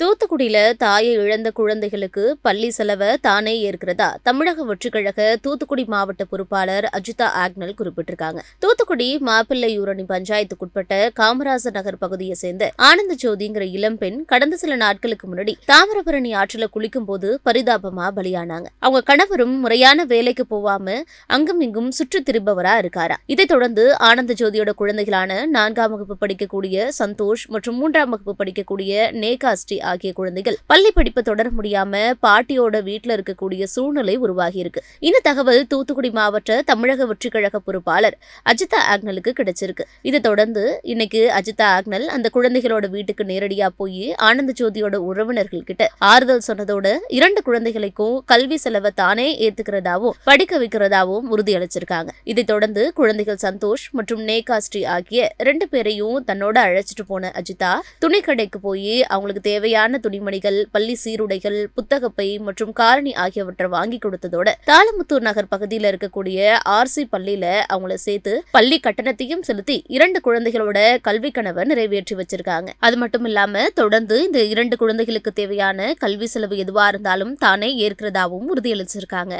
தூத்துக்குடியில தாயை இழந்த குழந்தைகளுக்கு பள்ளி செலவை தானே ஏற்கிறதா தமிழக வெற்றிக்கழக தூத்துக்குடி மாவட்ட பொறுப்பாளர் அஜிதா ஆக்னல் குறிப்பிட்டிருக்காங்க. தூத்துக்குடி மாப்பிள்ளையூரணி பஞ்சாயத்துக்குட்பட்ட காமராசர் நகர் பகுதியை சேர்ந்த ஆனந்த ஜோதிங்கிற இளம்பெண் கடந்த சில நாட்களுக்கு முன்னாடி தாமிரபரணி ஆற்றில குளிக்கும் போது பரிதாபமா பலியானாங்க. அவங்க கணவரும் முறையான வேலைக்கு போவாம அங்கும் இங்கும் சுற்றி திரும்பவரா இருக்காரா. இதைத் தொடர்ந்து ஆனந்த ஜோதியோட குழந்தைகளான 4ஆம் வகுப்பு படிக்கக்கூடிய சந்தோஷ் மற்றும் 3ஆம் வகுப்பு படிக்கக்கூடிய நேகாஸ்ரீ ஆகிய குழந்தைகள் பள்ளி படிப்பு தொடர முடியாம பாட்டியோட வீட்டுல இருக்கக்கூடிய சூழ்நிலை உருவாகி இருக்கு. இந்த தகவல் தூத்துக்குடி மாவட்ட தமிழக வெற்றிக்கழக பொறுப்பாளர் அஜிதா ஆக்னலுக்கு கிடைச்சிருக்கு. இதை தொடர்ந்து இன்னைக்கு அஜிதா ஆக்னல் அந்த குழந்தைகளோட வீட்டுக்கு நேரடியா போய் ஆனந்த ஜோதியோட உறவினர்கள் கிட்ட ஆறுதல் சொன்னதோட 2 குழந்தைகளுக்கும் கல்வி செலவை தானே ஏத்துக்கிறதாவும் படிக்க வைக்கிறதாவும் உறுதியளிச்சிருக்காங்க. இதைத் தொடர்ந்து குழந்தைகள் சந்தோஷ் மற்றும் நேகாஸ்ரீ ஆகிய 2 பேரையும் தன்னோட அழைச்சிட்டு போன அஜிதா துணிக்கடைக்கு போய் அவங்களுக்கு தேவையான துணிமணிகள், பள்ளி சீருடைகள், புத்தகப்பை மற்றும் காரணி ஆகியவற்றை வாங்கி கொடுத்ததோட தாளமுத்தூர் நகர் பகுதியில் இருக்கக்கூடிய ஆர்சி பள்ளியில அவங்கள சேர்த்து பள்ளி கட்டணத்தையும் செலுத்தி 2 குழந்தைகளோட கல்வி கனவை நிறைவேற்றி வச்சிருக்காங்க. அது மட்டும் இல்லாம தொடர்ந்து இந்த 2 குழந்தைகளுக்கு தேவையான கல்வி செலவு எதுவா இருந்தாலும் தானே ஏற்கிறதாவும் உறுதியளிச்சிருக்காங்க.